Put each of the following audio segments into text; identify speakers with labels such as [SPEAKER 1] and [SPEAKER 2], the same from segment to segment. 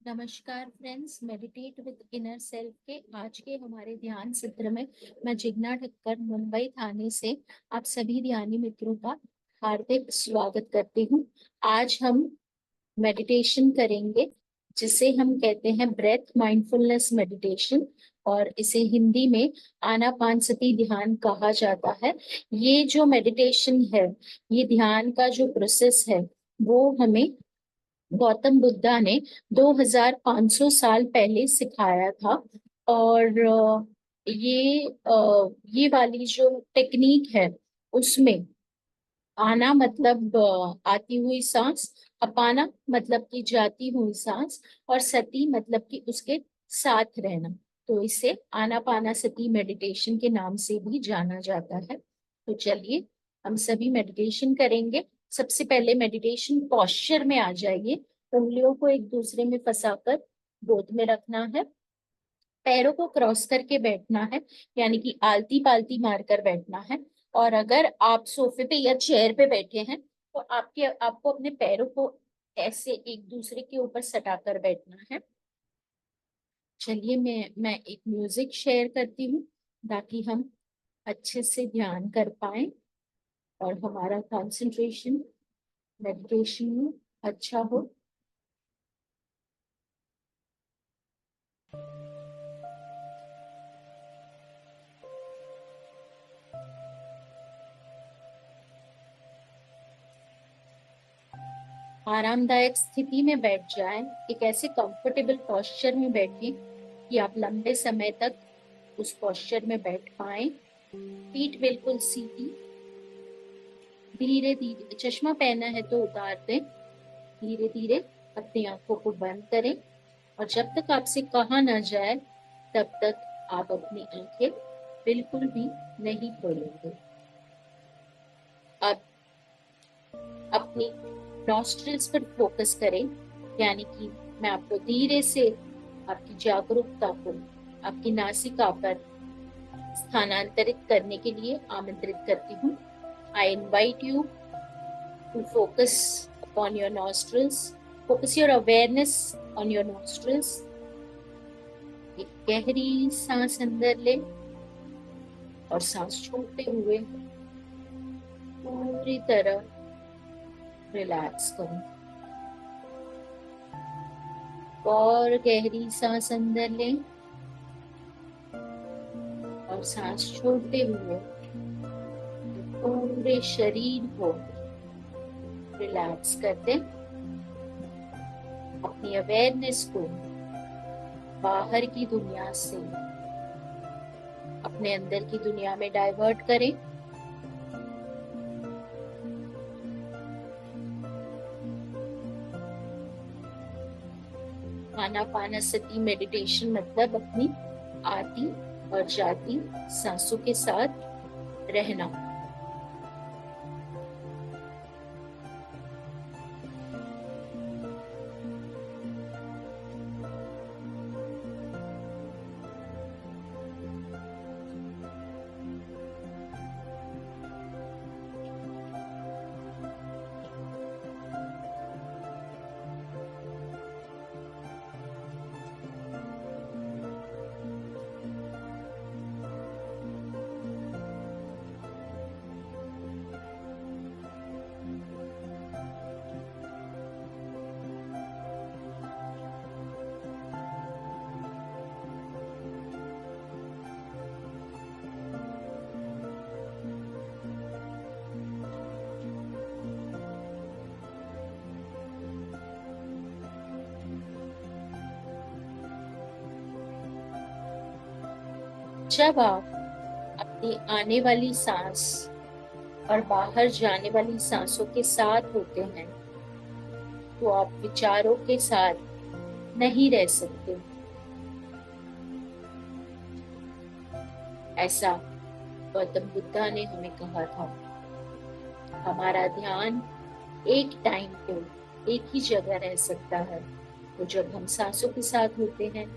[SPEAKER 1] नमस्कार friends, meditate with inner self के आज के हमारे ध्यान सत्र में मैं जिग्ना ठक्कर मुंबई थाने से आप सभी ध्यानी मित्रों का हार्दिक स्वागत करती हूँ। आज हम मेडिटेशन करेंगे जिसे हम कहते हैं ब्रेथ माइंडफुलनेस मेडिटेशन, और इसे हिंदी में आनापानसति ध्यान कहा जाता है। ये जो मेडिटेशन है, ये ध्यान का जो प्रोसेस है, वो हमें गौतम बुद्धा ने 2500 साल पहले सिखाया था। और ये वाली जो टेक्निक है, उसमें आना मतलब आती हुई सांस, अपाना मतलब कि जाती हुई सांस, और सती मतलब कि उसके साथ रहना। तो इसे आनापाना सती मेडिटेशन के नाम से भी जाना जाता है। तो चलिए हम सभी मेडिटेशन करेंगे। सबसे पहले मेडिटेशन पोस्चर में आ जाइए। उंगलियों को एक दूसरे में फंसाकर गोद में रखना है। पैरों को क्रॉस करके बैठना है, यानी कि आलती पालती मारकर बैठना है। और अगर आप सोफे पे या चेयर पे बैठे हैं तो आपको अपने पैरों को ऐसे एक दूसरे के ऊपर सटाकर बैठना है। चलिए मैं एक म्यूजिक शेयर करती हूँ ताकि हम अच्छे से ध्यान कर पाए और हमारा कंसंट्रेशन मेडिटेशन में अच्छा हो। आरामदायक स्थिति में बैठ जाएं। एक ऐसे कंफर्टेबल पोस्चर में बैठें कि आप लंबे समय तक उस पोस्चर में बैठ पाए। पीठ बिल्कुल सीधी। धीरे धीरे चश्मा पहना है तो उतार दें। धीरे धीरे अपनी आंखों को बंद करें, और जब तक आपसे कहा ना जाए तब तक आप अपनी आंखें बिल्कुल भी नहीं खोलेंगे। अब अपनी नॉस्ट्रिल्स पर फोकस करें, यानी कि मैं आपको धीरे से आपकी जागरूकता को आपकी नासिका पर स्थानांतरित करने के लिए आमंत्रित करती हूँ। I invite you to focus upon your nostrils. Focus your awareness on your nostrils. एक गहरी सांस अंदर ले और सांस छोड़ते हुए पूरी तरह रिलैक्स करो। और गहरी सांस अंदर ले और सांस छोड़ते हुए पूरे शरीर को रिलैक्स कर दें। अपनी अवेयरनेस को बाहर की दुनिया से अपने अंदर की दुनिया में डाइवर्ट करें। आनापानसति मेडिटेशन मतलब अपनी आती और जाती सांसों के साथ रहना। जब आप अपनी आने वाली सांस और बाहर जाने वाली सांसों के साथ होते हैं तो आप विचारों के साथ नहीं रह सकते। ऐसा गौतम बुद्धा ने हमें कहा था। हमारा ध्यान एक टाइम पे एक ही जगह रह सकता है, तो जब हम सांसों के साथ होते हैं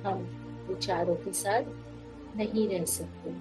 [SPEAKER 1] हम विचारों के साथ नहीं रह सकते।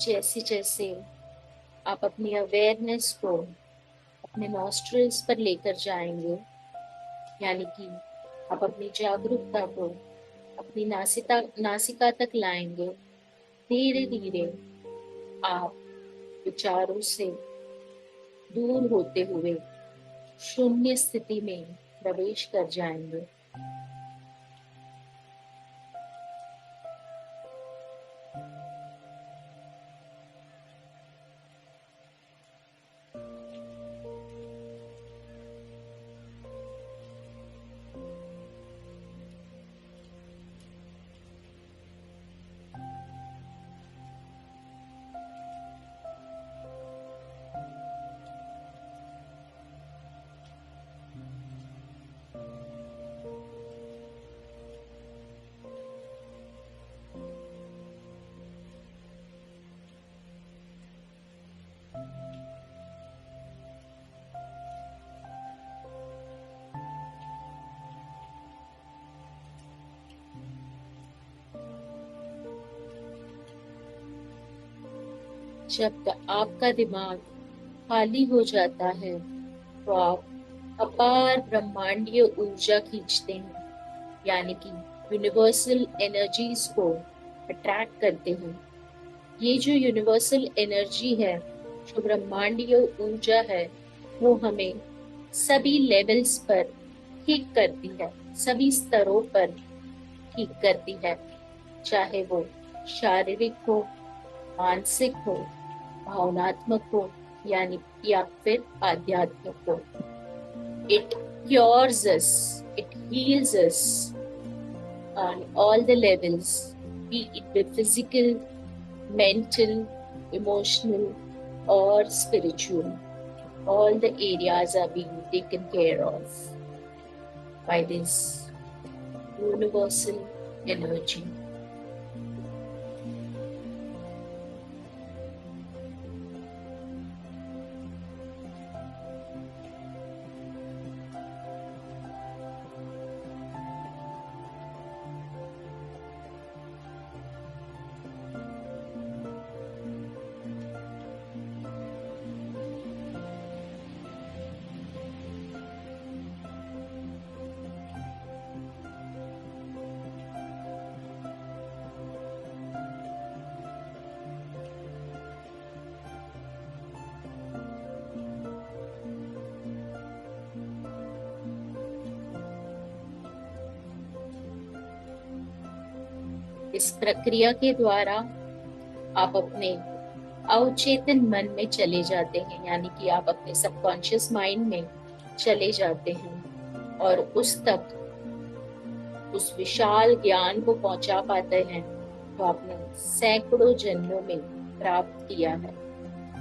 [SPEAKER 1] जैसे जैसे आप अपनी अवेयरनेस को अपने नॉस्ट्रल्स पर लेकर जाएंगे, यानी कि आप अपनी जागरूकता को अपनी नासिका तक लाएंगे, धीरे धीरे आप विचारों से दूर होते हुए शून्य स्थिति में प्रवेश कर जाएंगे। जब आपका दिमाग खाली हो जाता है तो आप अपार ब्रह्मांडीय ऊर्जा खींचते हैं, यानी कि यूनिवर्सल एनर्जीज को अट्रैक्ट करते हैं। ये जो यूनिवर्सल एनर्जी है, जो ब्रह्मांडीय ऊर्जा है, वो हमें सभी लेवल्स पर ठीक करती है, सभी स्तरों पर ठीक करती है, चाहे वो शारीरिक हो, मानसिक हो, भावनात्मक हो, यानी या फिर आध्यात्मिक हो। It cures us, it heals us on all the levels, be it the physical, mental, emotional, or spiritual. All the areas are being taken care of by this universal energy. इस प्रक्रिया के द्वारा आप अपने अवचेतन मन में चले जाते हैं, यानी कि आप अपने सबकॉन्शियस माइंड में चले जाते हैं और उस तक उस विशाल ज्ञान को पहुंचा पाते हैं जो आपने सैकड़ों जन्मों में प्राप्त किया है।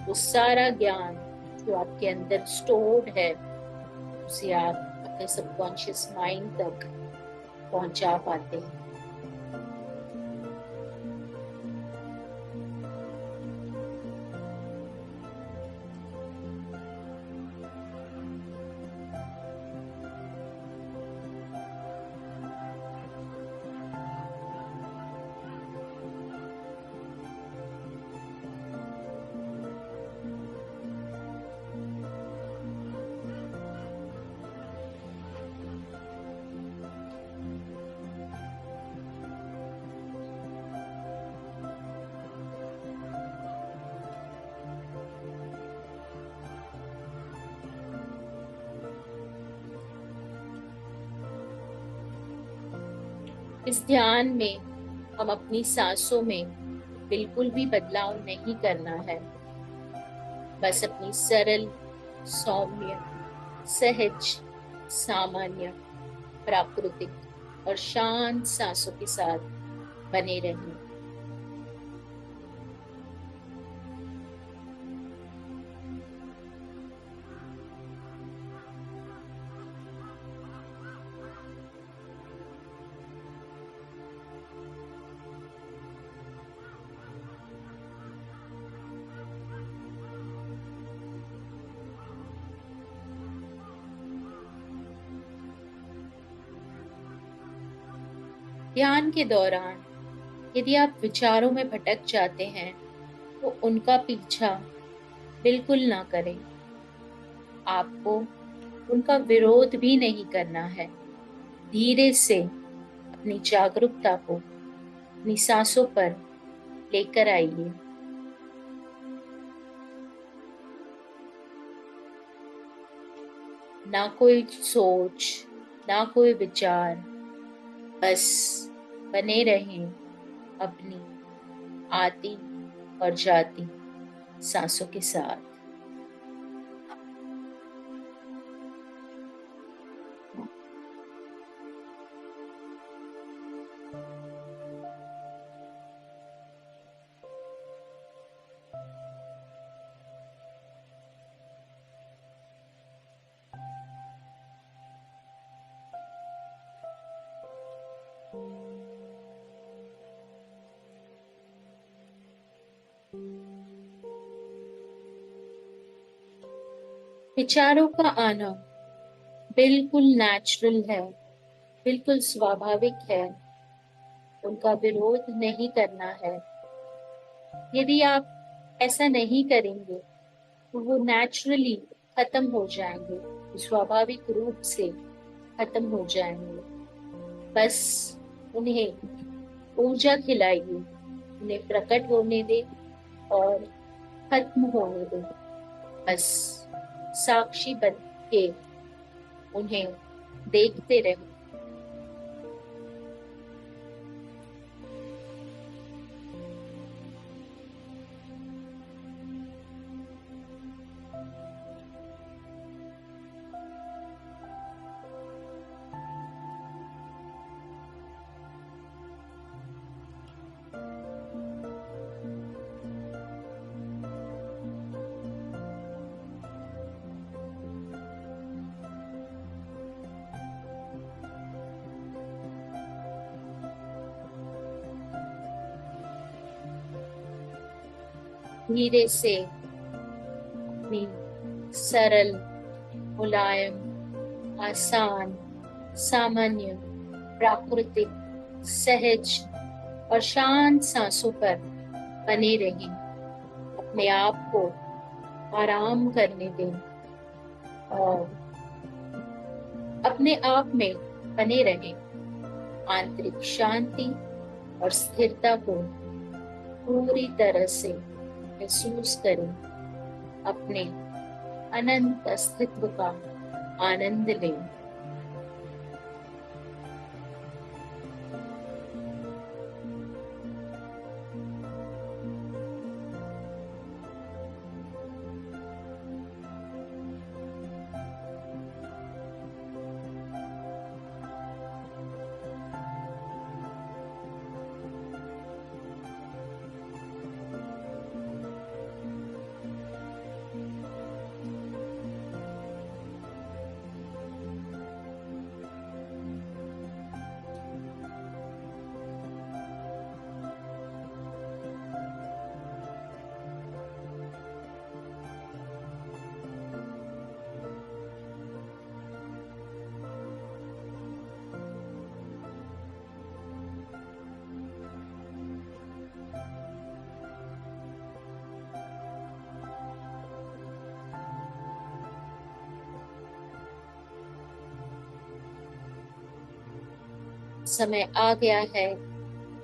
[SPEAKER 1] वो सारा ज्ञान जो आपके अंदर स्टोर्ड है, उसे आप अपने सबकॉन्शियस माइंड तक पहुंचा पाते हैं। इस ध्यान में हम अपनी सांसों में बिल्कुल भी बदलाव नहीं करना है, बस अपनी सरल, सौम्य, सहज, सामान्य, प्राकृतिक और शांत सांसों के साथ बने रहें। ध्यान के दौरान यदि आप विचारों में भटक जाते हैं तो उनका पीछा बिल्कुल ना करें। आपको उनका विरोध भी नहीं करना है। धीरे से अपनी जागरूकता को अपनी सांसों पर लेकर आइए। ना कोई सोच, ना कोई विचार, बस बने रहें अपनी आती और जाती सांसों के साथ। विचारों का आना बिल्कुल नेचुरल है, बिल्कुल स्वाभाविक है। उनका विरोध नहीं करना है। यदि आप ऐसा नहीं करेंगे तो वो नेचुरली खत्म हो जाएंगे, स्वाभाविक रूप से खत्म हो जाएंगे। बस उन्हें ऊर्जा खिलाइए, उन्हें प्रकट होने दे और खत्म होने दे। बस साक्षी बन के उन्हें देखते रहो। धीरे से अपनी सरल, मुलायम, आसान, सामान्य, प्राकृतिक, सहज और शांत सांसों पर बने रहें। अपने आप को आराम करने दें और अपने आप में बने रहें। आंतरिक शांति और स्थिरता को पूरी तरह से महसूस करें। अपने अनंत अस्तित्व का आनंद लें। समय आ गया है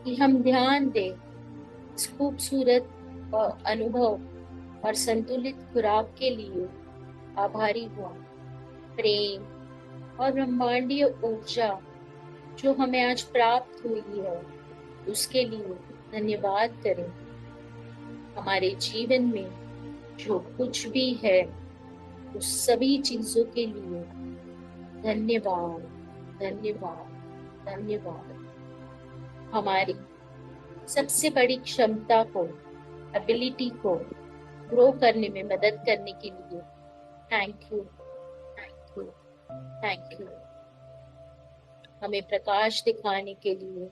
[SPEAKER 1] कि हम ध्यान दें इस खूबसूरत और अनुभव और संतुलित खुराक के लिए। आभारी हुआ प्रेम और ब्रह्मांडीय ऊर्जा जो हमें आज प्राप्त हुई है, उसके लिए धन्यवाद करें। हमारे जीवन में जो कुछ भी है, उस सभी चीजों के लिए धन्यवाद, धन्यवाद, धन्यवाद। हमारी सबसे बड़ी क्षमता को, एबिलिटी को ग्रो करने में मदद करने के लिए thank you, thank you, thank you. हमें प्रकाश दिखाने के लिए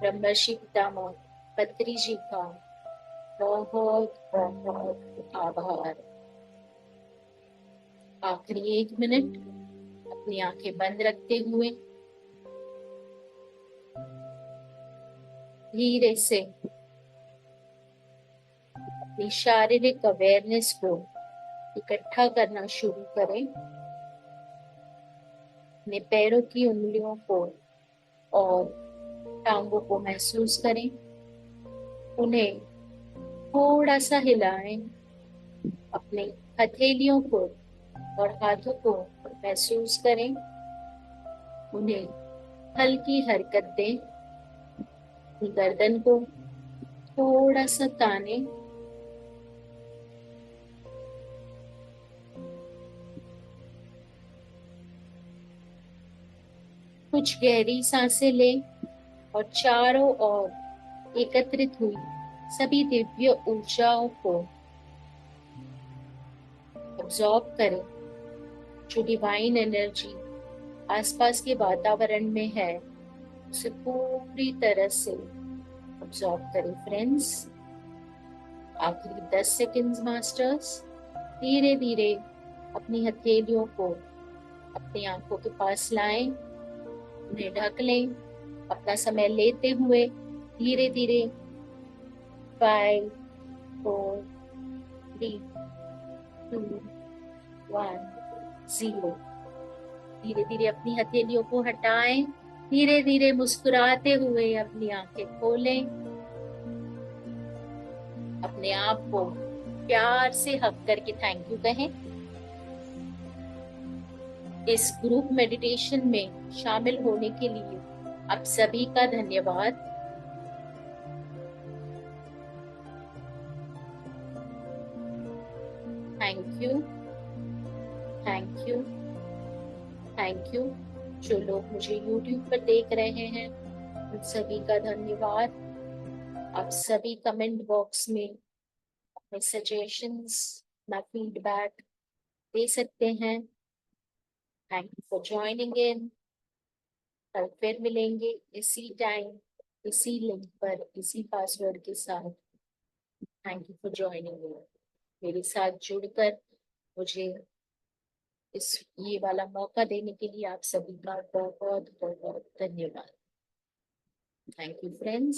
[SPEAKER 1] ब्रह्मर्षि पितामह पत्री जी का बहुत बहुत आभार। आखिरी 1 मिनट अपनी आंखें बंद रखते हुए धीरे से अपनी शारीरिक अवेयरनेस को इकट्ठा करना शुरू करें। अपने पैरों की उंगलियों को और टांगों को महसूस करें। उन्हें थोड़ा सा हिलाएं। अपने हथेलियों को और हाथों को महसूस करें। उन्हें हल्की हरकत दें। गर्दन को थोड़ा सा ताने। कुछ गहरी सांसें लें और चारों ओर एकत्रित हुई सभी दिव्य ऊर्जाओं को ऑब्जॉर्ब करें। जो डिवाइन एनर्जी आसपास के वातावरण में है उसे पूरी तरह से ऑब्जॉर्ब करें फ्रेंड्स। आखिरी 10 सेकंड्स मास्टर्स। धीरे धीरे अपनी हथेलियों को अपनी आंखों के पास लाएं। उन्हें ढक लें। अपना समय लेते हुए धीरे धीरे 5 4 3 2 1 0। धीरे धीरे अपनी हथेलियों को हटाएं। धीरे धीरे मुस्कुराते हुए अपनी आंखें खोलें। अपने आप को प्यार से हग करके थैंक यू कहें। इस ग्रुप मेडिटेशन में शामिल होने के लिए आप सभी का धन्यवाद। Thank you, thank you, thank you. जो लोग मुझे YouTube पर देख रहे हैं उन सभी का धन्यवाद। आप सभी कमेंट बॉक्स में अपने सजेशंस, अपना फीडबैक दे सकते हैं। Thank you for joining in. कल फिर मिलेंगे इसी टाइम, इसी लिंक पर, इसी पासवर्ड के साथ। Thank you for joining in. मेरे साथ जुड़कर मुझे इस ये वाला मौका देने के लिए आप सभी का बहुत बहुत बहुत धन्यवाद। Thank you friends.